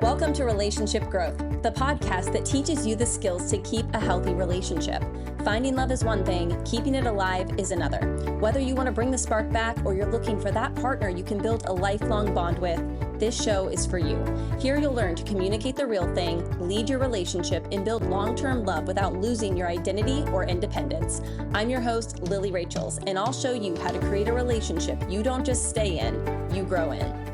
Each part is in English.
Welcome to Relationship Growth, the podcast that teaches you the skills to keep a healthy relationship. Finding love is one thing, keeping it alive is another. Whether you want to bring the spark back or you're looking for that partner you can build a lifelong bond with, this show is for you. Here you'll learn to communicate the real thing, lead your relationship, and build long-term love without losing your identity or independence. I'm your host, Lilly Rachels, and I'll show you how to create a relationship you don't just stay in, you grow in.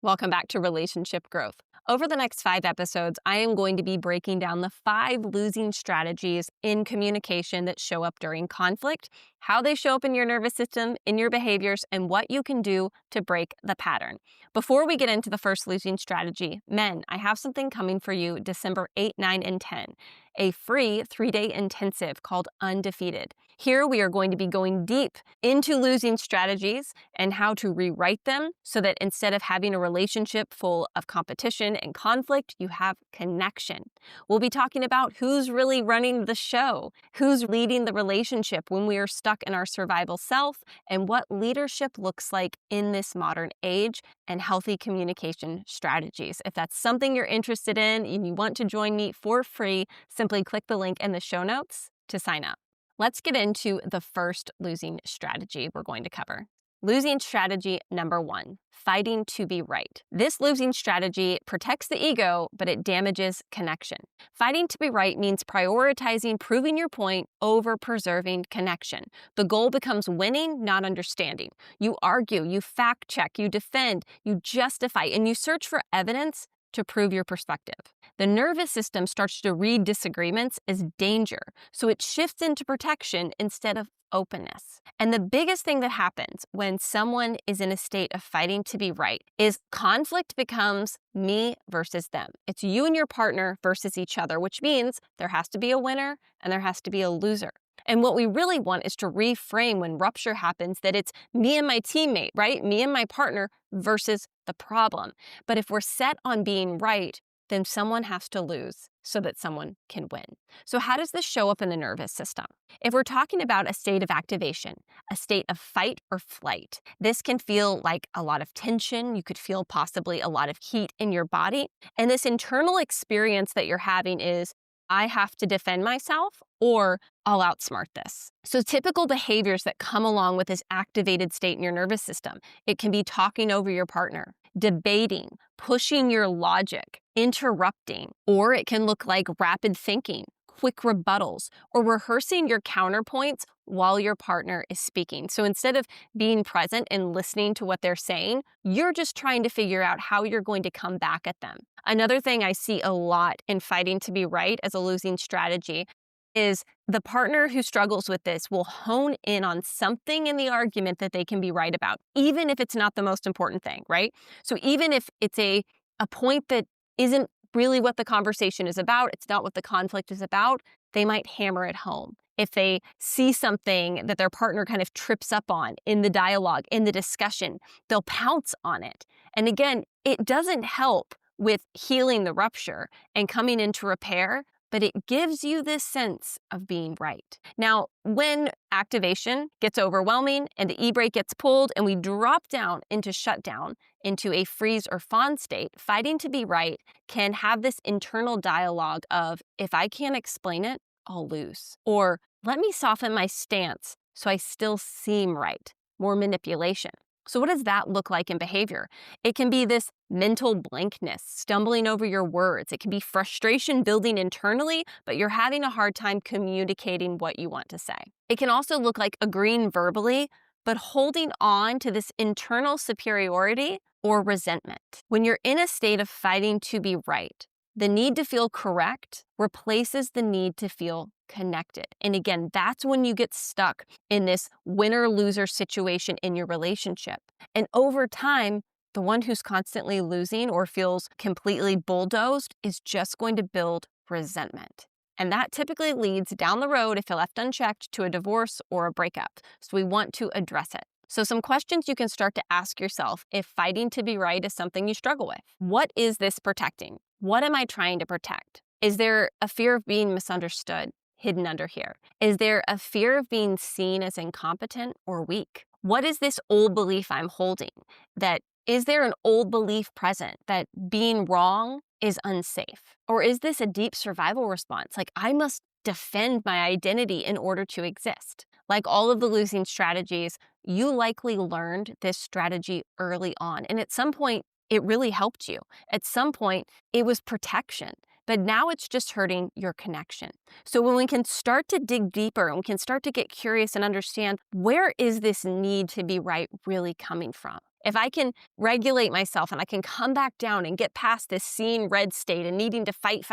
Welcome back to Relationship Growth. Over the next 5 episodes, I am going to be breaking down the 5 losing strategies in communication that show up during conflict, how they show up in your nervous system, in your behaviors, and what you can do to break the pattern. Before we get into the first losing strategy, men, I have something coming for you December 8, 9, and 10, a free 3-day intensive called Undefeated. Here we are going to be going deep into losing strategies and how to rewrite them so that instead of having a relationship full of competition and conflict, you have connection. We'll be talking about who's really running the show, who's leading the relationship when we are stuck in our survival self, and what leadership looks like in this modern age, and healthy communication strategies. If that's something you're interested in and you want to join me for free, simply click the link in the show notes to sign up. Let's get into the first losing strategy we're going to cover. Losing strategy number 1, fighting to be right. This losing strategy protects the ego, but it damages connection. Fighting to be right means prioritizing proving your point over preserving connection. The goal becomes winning, not understanding. You argue, you fact check, you defend, you justify, and you search for evidence to prove your perspective. The nervous system starts to read disagreements as danger, so it shifts into protection instead of openness. And the biggest thing that happens when someone is in a state of fighting to be right is conflict becomes me versus them. It's you and your partner versus each other, which means there has to be a winner and there has to be a loser. And what we really want is to reframe when rupture happens that it's me and my teammate, right? Me and my partner versus the problem. But if we're set on being right, then someone has to lose so that someone can win. So how does this show up in the nervous system? If we're talking about a state of activation, a state of fight or flight, this can feel like a lot of tension. You could feel possibly a lot of heat in your body. And this internal experience that you're having is, I have to defend myself or I'll outsmart this. So typical behaviors that come along with this activated state in your nervous system, it can be talking over your partner, debating, pushing your logic, interrupting, or it can look like rapid thinking, quick rebuttals, or rehearsing your counterpoints while your partner is speaking. So instead of being present and listening to what they're saying, you're just trying to figure out how you're going to come back at them. Another thing I see a lot in fighting to be right as a losing strategy is the partner who struggles with this will hone in on something in the argument that they can be right about, even if it's not the most important thing, right? So even if it's a point that isn't really what the conversation is about, it's not what the conflict is about, they might hammer it home. If they see something that their partner kind of trips up on in the dialogue, in the discussion, they'll pounce on it. And again, it doesn't help with healing the rupture and coming into repair, but it gives you this sense of being right. Now, when activation gets overwhelming and the e-brake gets pulled and we drop down into shutdown, into a freeze or fawn state, fighting to be right can have this internal dialogue of, if I can't explain it, I'll lose. Or let me soften my stance so I still seem right. More manipulation. So what does that look like in behavior? It can be this mental blankness, stumbling over your words. It can be frustration building internally, but you're having a hard time communicating what you want to say. It can also look like agreeing verbally, but holding on to this internal superiority or resentment. When you're in a state of fighting to be right, the need to feel correct replaces the need to feel connected. And again, that's when you get stuck in this winner-loser situation in your relationship. And over time, the one who's constantly losing or feels completely bulldozed is just going to build resentment. And that typically leads down the road, if left unchecked, to a divorce or a breakup. So we want to address it. So some questions you can start to ask yourself if fighting to be right is something you struggle with. What is this protecting? What am I trying to protect? Is there a fear of being misunderstood hidden under here? Is there a fear of being seen as incompetent or weak? What is this old belief I'm holding that Is there an old belief present that being wrong is unsafe? Or is this a deep survival response? Like, I must defend my identity in order to exist. Like all of the losing strategies, you likely learned this strategy early on. And at some point, it really helped you. At some point, it was protection. But now it's just hurting your connection. So when we can start to dig deeper and we can start to get curious and understand, where is this need to be right really coming from? If I can regulate myself and I can come back down and get past this seeing red state and needing to fight,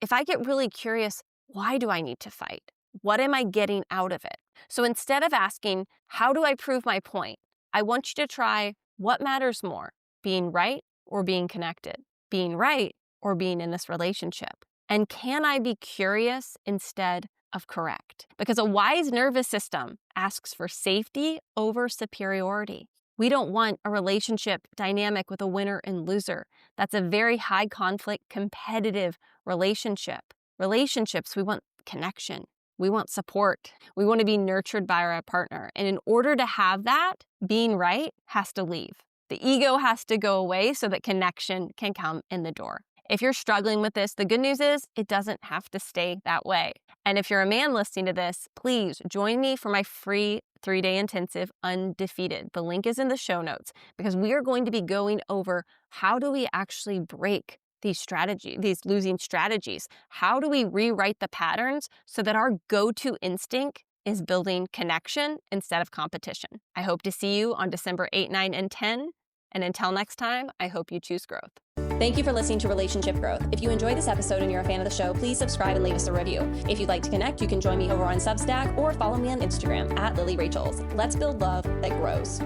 if I get really curious, why do I need to fight? What am I getting out of it? So instead of asking, how do I prove my point? I want you to try, what matters more, being right or being connected? Being right or being in this relationship? And can I be curious instead of correct? Because a wise nervous system asks for safety over superiority. We don't want a relationship dynamic with a winner and loser. That's a very high conflict, competitive relationship. Relationships, we want connection. We want support. We want to be nurtured by our partner. And in order to have that, being right has to leave. The ego has to go away so that connection can come in the door. If you're struggling with this, the good news is it doesn't have to stay that way. And if you're a man listening to this, please join me for my free 3-day intensive, Undefeated. The link is in the show notes because we are going to be going over how do we actually break these losing strategies? How do we rewrite the patterns so that our go-to instinct is building connection instead of competition? I hope to see you on December 8, 9, and 10. And until next time, I hope you choose growth. Thank you for listening to Relationship Growth. If you enjoyed this episode and you're a fan of the show, please subscribe and leave us a review. If you'd like to connect, you can join me over on Substack or follow me on Instagram @LillyRachels. Let's build love that grows.